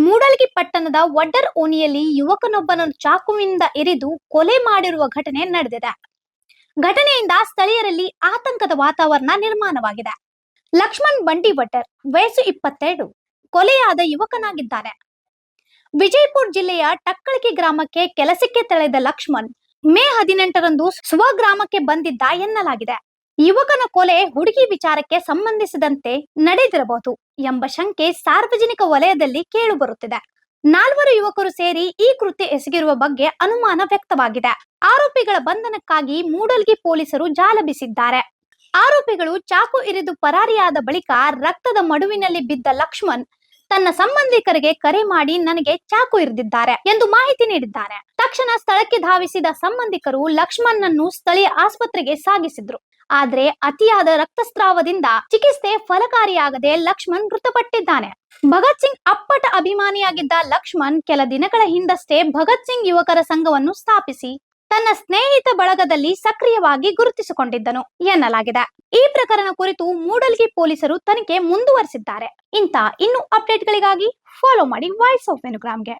ಮೂಡಲಗಿ ಪಟ್ಟಣದ ವಡ್ಡರ್ ಓಣಿಯಲ್ಲಿ ಯುವಕನೊಬ್ಬನನ್ನು ಚಾಕುವಿನಿಂದ ಇರಿದು ಕೊಲೆ ಮಾಡಿರುವ ಘಟನೆ ನಡೆದಿದೆ. ಘಟನೆಯಿಂದ ಸ್ಥಳೀಯರಲ್ಲಿ ಆತಂಕದ ವಾತಾವರಣ ನಿರ್ಮಾಣವಾಗಿದೆ. ಲಕ್ಷ್ಮಣ್ ಬಂಡಿ ವಡ್ಡರ್, ವಯಸ್ಸು 22, ಕೊಲೆಯಾದ ಯುವಕನಾಗಿದ್ದಾನೆ. ವಿಜಯಪುರ ಜಿಲ್ಲೆಯ ಟಕ್ಕಳಗಿ ಗ್ರಾಮಕ್ಕೆ ಕೆಲಸಕ್ಕೆ ತೆರಳಿದ ಲಕ್ಷ್ಮಣ್ ಮೇ 18ರಂದು ಸ್ವಗ್ರಾಮಕ್ಕೆ ಬಂದಿದ್ದ ಎನ್ನಲಾಗಿದೆ. ಯುವಕನ ಕೊಲೆ ಹುಡುಗಿ ವಿಚಾರಕ್ಕೆ ಸಂಬಂಧಿಸಿದಂತೆ ನಡೆದಿರಬಹುದು ಎಂಬ ಶಂಕೆ ಸಾರ್ವಜನಿಕ ವಲಯದಲ್ಲಿ ಕೇಳಿಬರುತ್ತಿದೆ. 4 ಯುವಕರು ಸೇರಿ ಈ ಕೃತ್ಯ ಎಸಗಿರುವ ಬಗ್ಗೆ ಅನುಮಾನ ವ್ಯಕ್ತವಾಗಿದೆ. ಆರೋಪಿಗಳ ಬಂಧನಕ್ಕಾಗಿ ಮೂಡಲಗಿ ಪೊಲೀಸರು ಜಾಲ ಬೀಸಿದ್ದಾರೆ. ಆರೋಪಿಗಳು ಚಾಕು ಇರಿದು ಪರಾರಿಯಾದ ಬಳಿಕ ರಕ್ತದ ಮಡುವಿನಲ್ಲಿ ಬಿದ್ದ ಲಕ್ಷ್ಮಣ್ ತನ್ನ ಸಂಬಂಧಿಕರಿಗೆ ಕರೆ ಮಾಡಿ ನನಗೆ ಚಾಕು ಇರಿದಿದ್ದಾರೆ ಎಂದು ಮಾಹಿತಿ ನೀಡಿದ್ದಾನೆ. ತಕ್ಷಣ ಸ್ಥಳಕ್ಕೆ ಧಾವಿಸಿದ ಸಂಬಂಧಿಕರು ಲಕ್ಷ್ಮಣ್ಣನ್ನು ಸ್ಥಳೀಯ ಆಸ್ಪತ್ರೆಗೆ ಸಾಗಿಸಿದ್ರು. ಆದ್ರೆ ಅತಿಯಾದ ರಕ್ತಸ್ರಾವದಿಂದ ಚಿಕಿತ್ಸೆ ಫಲಕಾರಿಯಾಗದೆ ಲಕ್ಷ್ಮಣ್ ಮೃತಪಟ್ಟಿದ್ದಾನೆ. ಭಗತ್ ಸಿಂಗ್ ಅಪ್ಪಟ ಅಭಿಮಾನಿಯಾಗಿದ್ದ ಲಕ್ಷ್ಮಣ್ ಕೆಲ ದಿನಗಳ ಹಿಂದಷ್ಟೇ ಭಗತ್ ಸಿಂಗ್ ಯುವಕರ ಸಂಘವನ್ನು ಸ್ಥಾಪಿಸಿ ತನ್ನ ಸ್ನೇಹಿತ ಬಳಗದಲ್ಲಿ ಸಕ್ರಿಯವಾಗಿ ಗುರುತಿಸಿಕೊಂಡಿದ್ದನು ಎನ್ನಲಾಗಿದೆ. ಈ ಪ್ರಕರಣ ಕುರಿತು ಮೂಡಲಗಿ ಪೊಲೀಸರು ತನಿಖೆ ಮುಂದುವರಿಸಿದ್ದಾರೆ. ಇನ್ನೂ ಅಪ್ಡೇಟ್ಗಳಿಗಾಗಿ ಫಾಲೋ ಮಾಡಿ ವಾಯ್ಸ್ ಆಫ್ ವೆನುಗ್ರಾಮ್ಗೆ.